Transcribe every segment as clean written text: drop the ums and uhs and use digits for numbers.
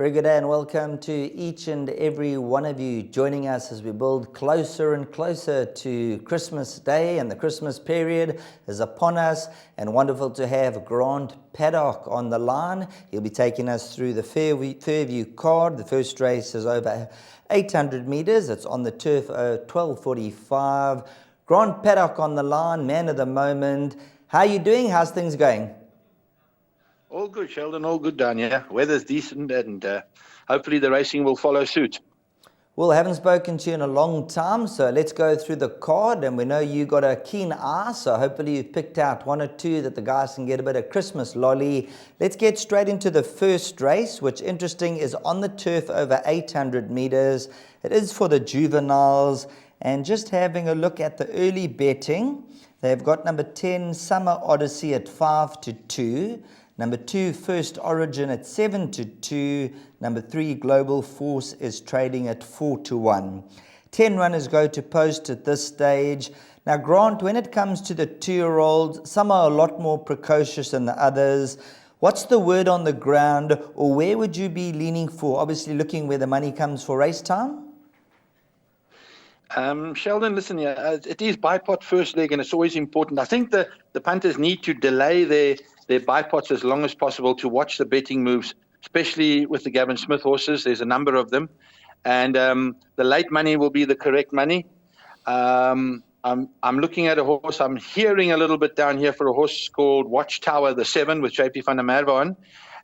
Very good day and welcome to each and every one of you joining us as we build closer and closer to Christmas Day, and the Christmas period is upon us, and wonderful to have Grant Paddock on the line. He'll be taking us through the Fairview card. The first race is over 800 metres. It's on the turf 12:45. Grant Paddock on the line, man of the moment. How are you doing? How's things going? All good, Sheldon. All good down here. Weather's decent, and hopefully the racing will follow suit. Well, I haven't spoken to you in a long time, so let's go through the card. And we know you got a keen eye, so hopefully you've picked out one or two that the guys can get a bit of Christmas lolly. Let's get straight into the first race, which, interesting, is on the turf over 800 metres. It is for the juveniles. And just having a look at the early betting, they've got number 10, Summer Odyssey at 5-2. Number 2, First Origin at 7-2. Number 3, Global Force is trading at 4-1. 10 runners go to post at this stage. Now, Grant, when it comes to the 2-year-olds, some are a lot more precocious than the others. What's the word on the ground, or where would you be leaning for? Obviously, looking where the money comes for race time. Sheldon, listen here. It is bipot first leg, and it's always important. I think the punters need to delay their bipots as long as possible to watch the betting moves, especially with the Gavin Smith horses. There's a number of them, and the late money will be the correct money. I'm looking at a horse. I'm hearing a little bit down here for a horse called Watchtower, the 7 with JP van der Merwe on,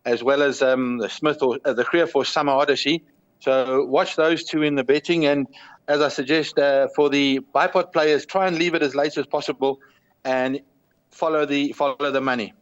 as well as the Smith or the Creer for Summer Odyssey. So watch those two in the betting, and as I suggest for the bipot players, try and leave it as late as possible and follow the money.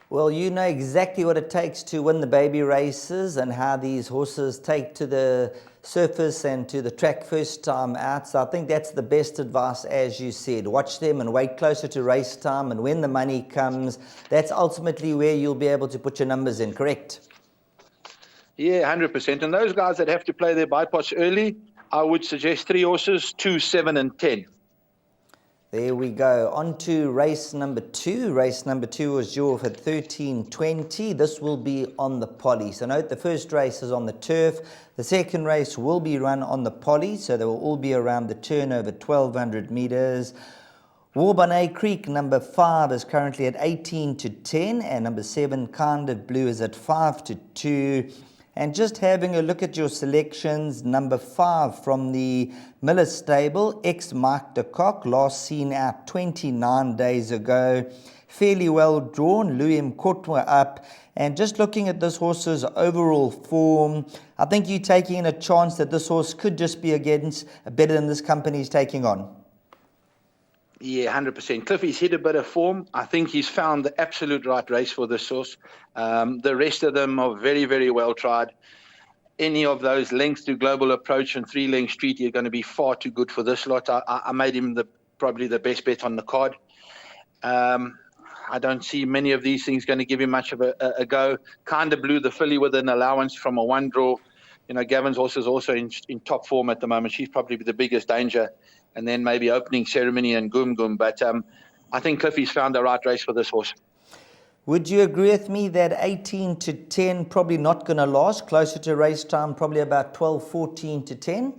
Well, you know exactly what it takes to win the baby races and how these horses take to the surface and to the track first time out. So I think that's the best advice, as you said. Watch them and wait closer to race time, and when the money comes, that's ultimately where you'll be able to put your numbers in, correct? Yeah, 100%. And those guys that have to play their bipots early, I would suggest 3 horses, 2, 7 and 10. There we go. On to race number 2. Race number 2 was due off at 13:20. This will be on the poly. So note the first race is on the turf. The second race will be run on the poly. So they will all be around the turn over 1200 metres. Warbonnet Creek, number 5, is currently at 18-10. And number 7, Kind of Blue, is at 5-2. And just having a look at your selections, number 5 from the Miller stable, ex-Mike de Kock, last seen out 29 days ago. Fairly well drawn, Louis Mkotwa up. And just looking at this horse's overall form, I think you're taking a chance that this horse could just be against better than this company is taking on. Yeah, 100%. Cliffy's hit a bit of form. I think he's found the absolute right race for this horse. The rest of them are very, very well tried. Any of those lengths to Global Approach and 3-length Street are going to be far too good for this lot. I made him probably the best bet on the card. I don't see many of these things going to give him much of a go. Kind of Blue, the filly with an allowance from a 1 draw. You know, Gavin's horse is also in top form at the moment. She's probably the biggest danger. And then maybe Opening Ceremony and Goom Goom. But I think Cliffy's found the right race for this horse. Would you agree with me that 18-10 probably not going to last? Closer to race time, probably about 12-14-10?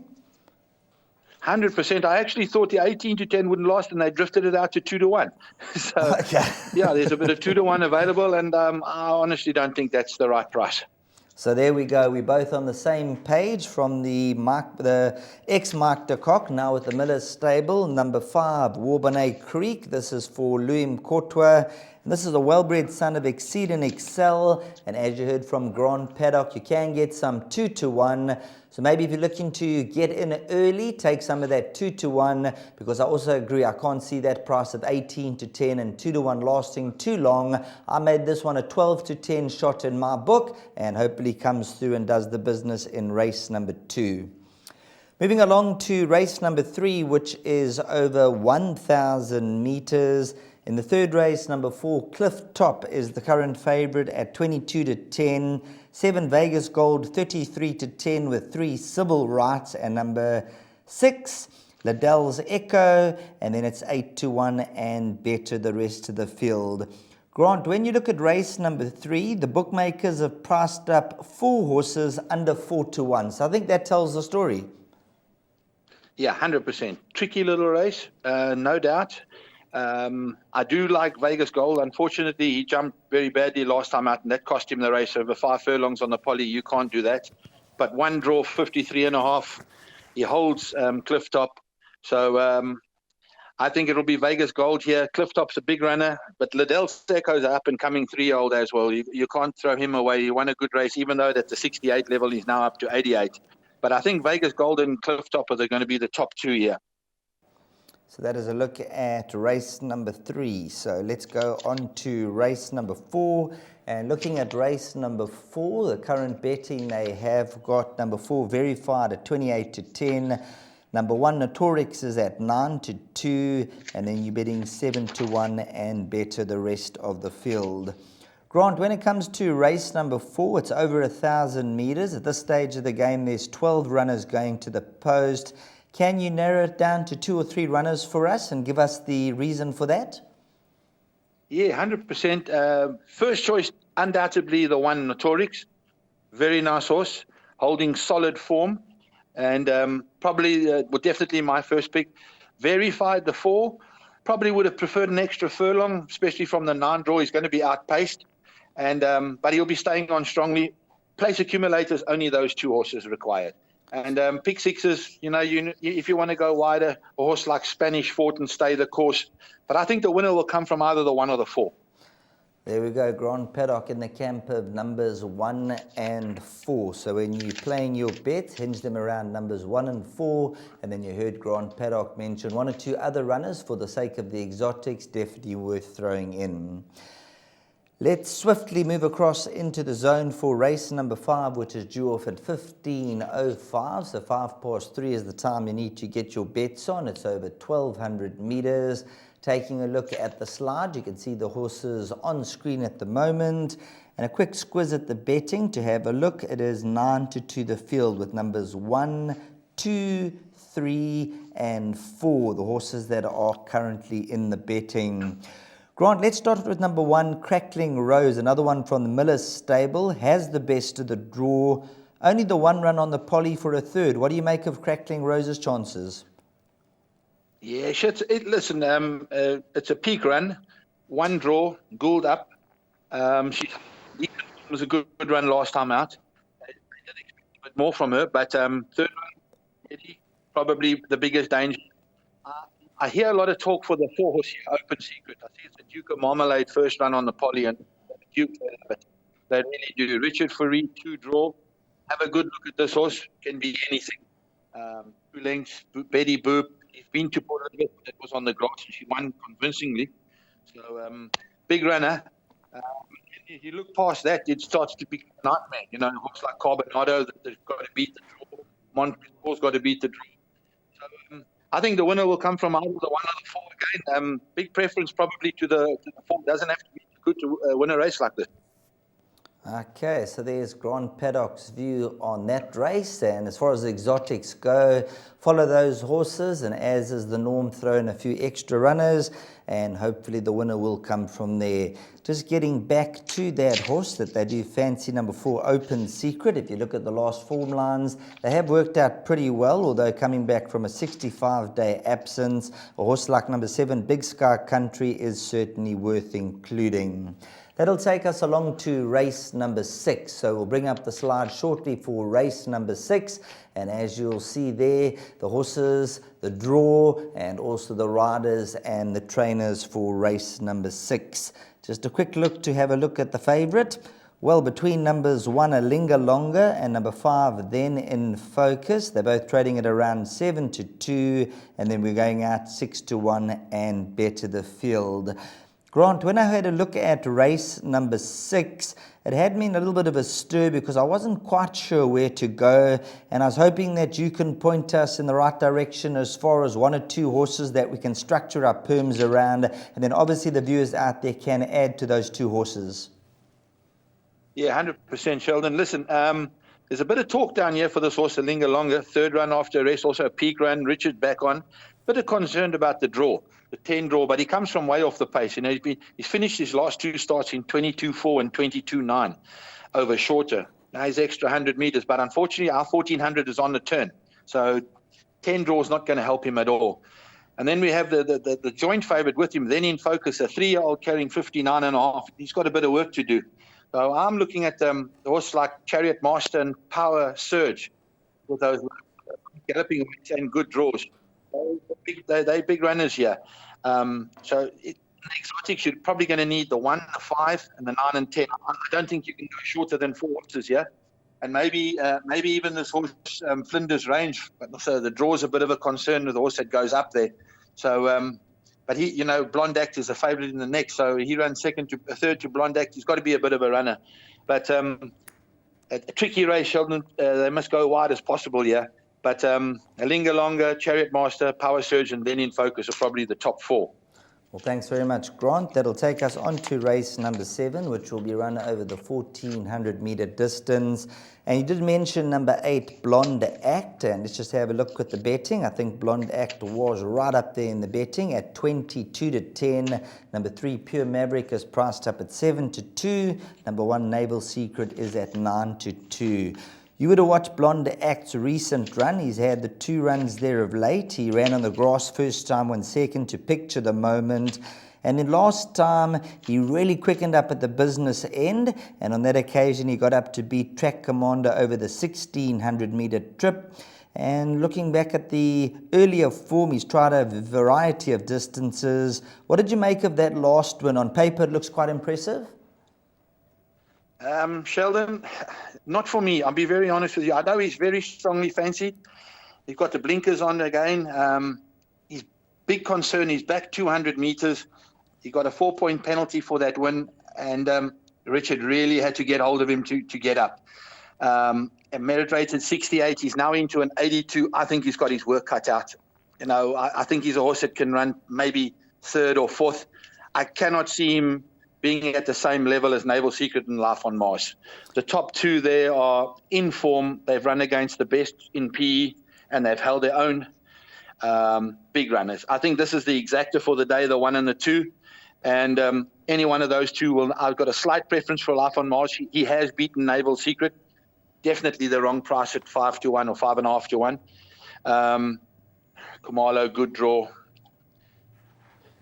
100%. I actually thought the 18-10 wouldn't last, and they drifted it out to 2-1. So, okay. Yeah, there's a bit of 2-1 available, and I honestly don't think that's the right price. So there we go. We're both on the same page from the ex-Mike de Kock, now with the Miller stable. Number 5, Warbonnet Creek. This is for Louis Mkotwa. And this is a well-bred son of Exceed and Excel. And as you heard from Grant Paddock, you can get some 2-1. So maybe if you're looking to get in early, take some of that 2-1, because I also agree, I can't see that price of 18-10 and 2-1 lasting too long. I made this one a 12-10 shot in my book, and hopefully comes through and does the business in race number 2. Moving along to race number 3, which is over 1,000 meters. In the third race, number 4, Cliff Top, is the current favorite at 22-10. 7, Vegas Gold, 33-10 with 3, Sybil Wright, and number 6, Liddell's Echo, and then it's 8-1 and better the rest of the field. Grant, when you look at race number 3, the bookmakers have priced up 4 horses under 4-1. So I think that tells the story. Yeah, 100%. Tricky little race, no doubt. I do like Vegas Gold. Unfortunately, he jumped very badly last time out, and that cost him the race over 5 furlongs on the poly. You can't do that. But one draw, 53.5. He holds Clifftop. So I think it'll be Vegas Gold here. Clifftop's a big runner, but Liddell Secco's an up-and-coming 3-year-old as well. You can't throw him away. He won a good race, even though at the 68 level, he's now up to 88. But I think Vegas Gold and Clifftop are going to be the top 2 here. So that is a look at race number 3. So let's go on to race number 4. And looking at race number 4, the current betting, they have got number 4 Verified at 28-10. Number 1 Notorix is at 9-2. And then you're betting 7-1 and better the rest of the field. Grant, when it comes to race number 4, it's over 1,000 meters. At this stage of the game, there's 12 runners going to the post. Can you narrow it down to 2 or 3 runners for us and give us the reason for that? Yeah, 100%. First choice, undoubtedly the 1 Notorix. Very nice horse, holding solid form. And definitely my first pick. Verified the 4. Probably would have preferred an extra furlong, especially from the 9 draw. He's going to be outpaced. But he'll be staying on strongly. Place accumulators, only those 2 horses required. And pick 6s, if you want to go wider, a horse like Spanish Fort and stay the course. But I think the winner will come from either the 1 or the 4. There we go, Grant Paddock in the camp of numbers 1 and 4. So when you're playing your bets, hinge them around numbers 1 and 4. And then you heard Grant Paddock mention 1 or 2 other runners for the sake of the exotics, definitely worth throwing in. Let's swiftly move across into the zone for race number 5, which is due off at 15:05. So 3:05 is the time you need to get your bets on. It's over 1,200 meters. Taking a look at the slide, you can see the horses on screen at the moment. And a quick squiz at the betting to have a look. It is 9-2 the field with numbers 1, 2, 3, and 4, the horses that are currently in the betting. Grant, let's start with number 1, Crackling Rose, another one from the Miller's stable, has the best of the draw. Only the 1 run on the poly for a third. What do you make of Crackling Rose's chances? Yeah, listen, it's a peak run, 1 draw, Gould up. It was a good run last time out. I did expect a bit more from her, but third run, probably the biggest danger. I hear a lot of talk for the 4 horse here, Open Secret. I see it's a Duke of Marmalade first run on the poly, and Duke, but they really do. Richard Fourie, 2 draw. Have a good look at this horse. Can be anything. 2 lengths. Betty Boop. He's been to Port Elizabeth, but it was on the grass, and she won convincingly. So big runner. If you look past that, it starts to become a nightmare. Horse like Carbonado that's got to beat the draw. Montreal's got to beat the draw. So I think the winner will come from either the 1 or the 4 again. Big preference probably to the 4. Doesn't have to be good to win a race like this. Okay, so there's Grant Paddock's view on that race. And as far as the exotics go, follow those horses, and as is the norm, throw in a few extra runners, and hopefully the winner will come from there. Just getting back to that horse that they do fancy, number 4, Open Secret. If you look at the last form lines, they have worked out pretty well, although coming back from a 65-day absence. A horse like number 7, Big Sky Country, is certainly worth including. That'll take us along to race number 6. So we'll bring up the slide shortly for race number 6. And as you'll see there, the horses, the draw, and also the riders and the trainers for race number 6. Just a quick look to have a look at the favourite. Well, between numbers 1, A Linger Longer, and number 5, Then in Focus. They're both trading at around 7-2. And then we're going out 6-1 and better the field. Grant, when I had a look at race number 6, it had me in a little bit of a stir because I wasn't quite sure where to go, and I was hoping that you can point us in the right direction as far as 1 or 2 horses that we can structure our perms around, and then obviously the viewers out there can add to those 2 horses. Yeah, 100%, Sheldon. Listen, there's a bit of talk down here for this horse, A Linger Longer. 3rd run after a rest, also a peak run. Richard back on. bit concerned about the draw, the 10 draw, but he comes from way off the pace. He's finished his last 2 starts in 22.4 and 22.9 over shorter. Now he's extra 100 meters, but unfortunately our 1400 is on the turn. So 10 draw is not going to help him at all. And then we have the joint favorite with him, then in focus, a 3-year-old carrying 59.5. He's got a bit of work to do. So I'm looking at the horse like Chariot Master and Power Surge with those galloping and good draws. They're big runners here. So the exotics, you're probably going to need the 1, the 5, and the 9 and 10. I don't think you can go shorter than 4 horses here. And maybe even this horse, Flinders Range. But so the draw's a bit of a concern with the horse that goes up there. So, but he, Blonde Act is a favourite in the next. So he runs third to Blonde Act. He's got to be a bit of a runner. But a tricky race, Sheldon. They must go wide as possible here. But a Linger Longer, Chariot Master, Power Surge, and then in focus are probably the top 4. Well, thanks very much, Grant. That'll take us on to race number 7, which will be run over the 1400-meter distance. And you did mention number 8, Blonde Act. And let's just have a look at the betting. I think Blonde Act was right up there in the betting at 22-10. Number 3, Pure Maverick, is priced up at 7-2. Number 1, Naval Secret, is at 9-2. You would have watched Blonde Act's recent run. He's had the 2 runs there of late. He ran on the grass first time, won second to Picture the Moment. And then last time, he really quickened up at the business end. And on that occasion, he got up to beat Track Commander over the 1600-meter trip. And looking back at the earlier form, he's tried a variety of distances. What did you make of that last win? On paper, it looks quite impressive. Sheldon, not for me. I'll be very honest with you. I know he's very strongly fancied. He's got the blinkers on again. His big concern, he's back 200 meters. He got a 4-point penalty for that win, and Richard really had to get hold of him to get up. A merit rated 68. He's now into an 82. I think he's got his work cut out. I think he's a horse that can run maybe 3rd or 4th. I cannot see him being at the same level as Naval Secret and Life on Mars. The top 2 there are in form. They've run against the best in PE, and they've held their own. Big runners. I think this is the exacta for the day, the 1 and the 2. And any one of those 2 I've got a slight preference for Life on Mars. He has beaten Naval Secret. Definitely the wrong price at 5-1 or 5.5-1. Kumalo, good draw.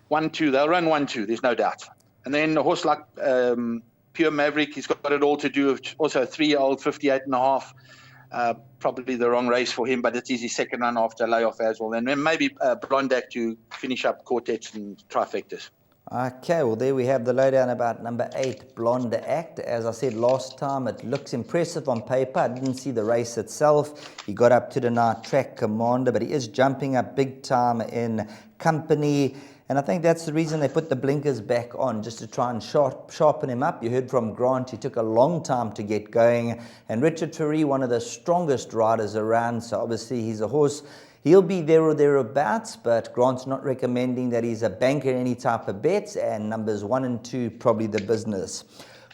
1-2. They'll run 1-2. There's no doubt. And then a horse like Pure Maverick, he's got it all to do with also a 3-year-old, 58.5. Probably the wrong race for him, but it is his second run after layoff as well. And then maybe Blonde Act to finish up quartets and trifectas. Okay, well, there we have the lowdown about number 8, Blonde Act. As I said last time, it looks impressive on paper. I didn't see the race itself. He got up to the night Track Commander, but he is jumping up big time in company. And I think that's the reason they put the blinkers back on, just to try and sharpen him up. You heard from Grant, he took a long time to get going. And Richard Fourie, one of the strongest riders around, so obviously he's a horse. He'll be there or thereabouts, but Grant's not recommending that he's a banker in any type of bets, and numbers 1 and 2, probably the business.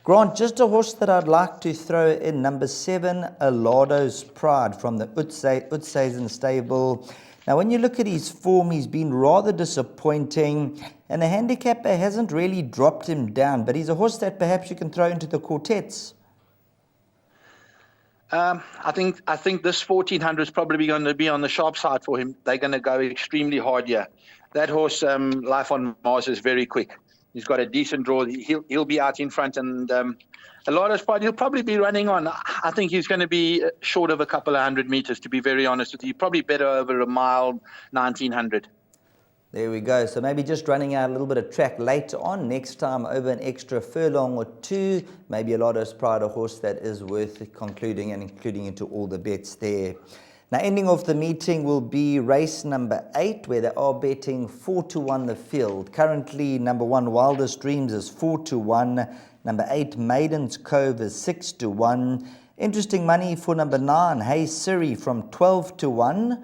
Grant, just a horse that I'd like to throw in, number 7, Alado's Pride from the Utsazen stable. Now, when you look at his form, he's been rather disappointing, and the handicapper hasn't really dropped him down, but he's a horse that perhaps you can throw into the quartets. I think this 1400 is probably going to be on the sharp side for him. They're going to go extremely hard here. That horse, Life on Mars, is very quick. He's got a decent draw. He'll be out in front, and a lot of spot. He'll probably be running on. I think he's going to be short of a couple of 100 meters, to be very honest with you. Probably better over a mile, 1900. There we go. So maybe just running out a little bit of track later on. Next time over an extra furlong or 2. Maybe a lot of Pride, a horse that is worth concluding and including into all the bets there. Now, ending off the meeting will be race number 8, where they are betting 4-1 the field. Currently, number 1, Wildest Dreams, is 4-1. Number 8, Maiden's Cove, is 6-1. Interesting money for number 9, Hey Siri, from 12-1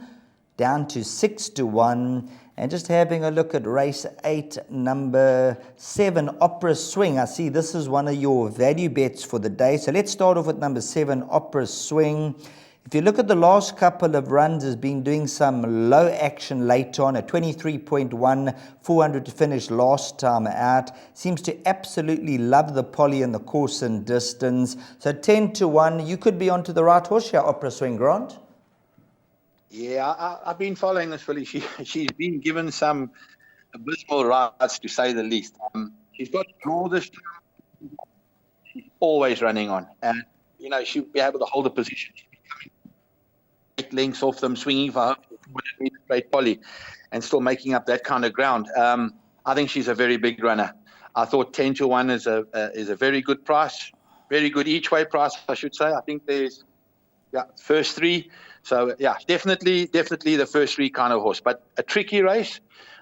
down to 6-1. And just having a look at race 8, number 7, Opera Swing. I see this is one of your value bets for the day. So let's start off with number 7, Opera Swing. If you look at the last couple of runs, has been doing some low action late on at 23.1, 400 to finish last time out. Seems to absolutely love the poly and the course and distance. So 10 to 1, you could be onto the right horse here, Opera Swing, Grant. Yeah, I've been following this filly. She's been given some abysmal rides, to say the least. She's got draw this time. She's always running on. And, she'll be able to hold a position. 8 lengths off them, swinging for straight poly and still making up that kind of ground. I think she's a very big runner. I thought 10 to 1 is a very good price, very good each way price, I should say. I think there's first 3. So, definitely the first 3 kind of horse. But a tricky race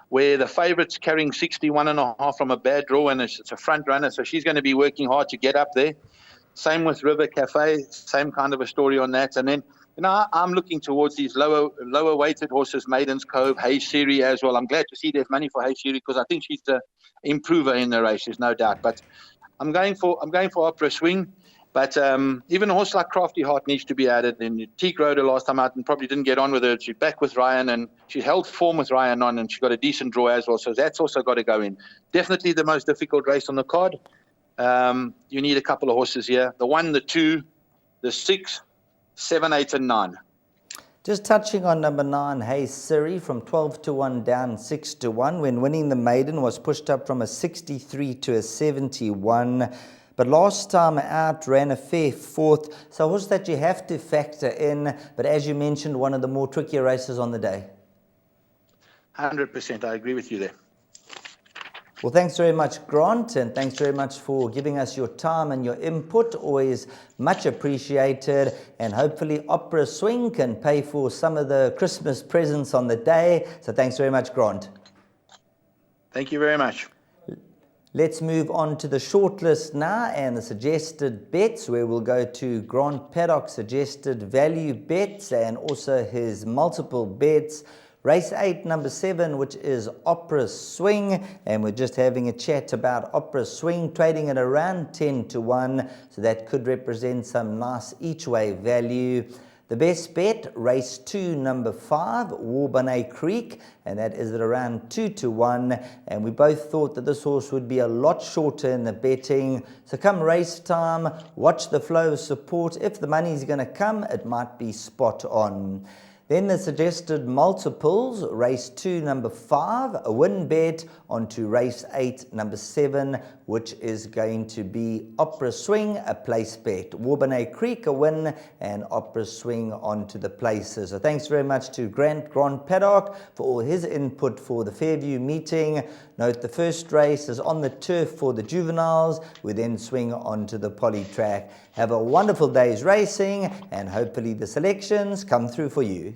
where the favourite's carrying 61.5 from a bad draw, and it's a front runner, so she's going to be working hard to get up there. Same with River Cafe, same kind of a story on that. And then, I'm looking towards these lower weighted horses, Maiden's Cove, Hey Siri as well. I'm glad to see there's money for Hey Siri because I think she's the improver in the race, there's no doubt. But I'm going for Opera Swing. But even a horse like Crafty Heart needs to be added. And Teak rode her last time out and probably didn't get on with her. She's back with Ryan, and she held form with Ryan on, and she got a decent draw as well. So that's also got to go in. Definitely the most difficult race on the card. You need a couple of horses here. The 1, the 2, the 6, 7, 8, and 9. Just touching on number 9, Hey Siri, from 12 to 1 down 6 to 1. When winning the maiden was pushed up from a 63 to a 71. But last time out ran a fair 4th. So a horse that you have to factor in. But as you mentioned, one of the more trickier races on the day. 100%. I agree with you there. Well, thanks very much, Grant, and thanks very much for giving us your time and your input. Always much appreciated. And hopefully Opera Swing can pay for some of the Christmas presents on the day. So thanks very much, Grant. Thank you very much. Let's move on to the shortlist now and the suggested bets, where we'll go to Grant Paddock's suggested value bets and also his multiple bets. Race 8, number 7, which is Opera Swing, and we're just having a chat about Opera Swing, trading at around 10 to 1, so that could represent some nice each-way value. The best bet, race 2, number 5, Warbonnet Creek, and that is at around 2 to 1, and we both thought that this horse would be a lot shorter in the betting. So come race time, watch the flow of support. If the money's going to come, it might be spot on. Then the suggested multiples, race 2, number 5, a win bet, onto race 8, number 7, which is going to be Opera Swing, a place bet. Warbonnet Creek, a win, and Opera Swing onto the places. So thanks very much to Grant Paddock for all his input for the Fairview meeting. Note the first race is on the turf for the juveniles. We then swing onto the poly track. Have a wonderful day's racing, and hopefully the selections come through for you.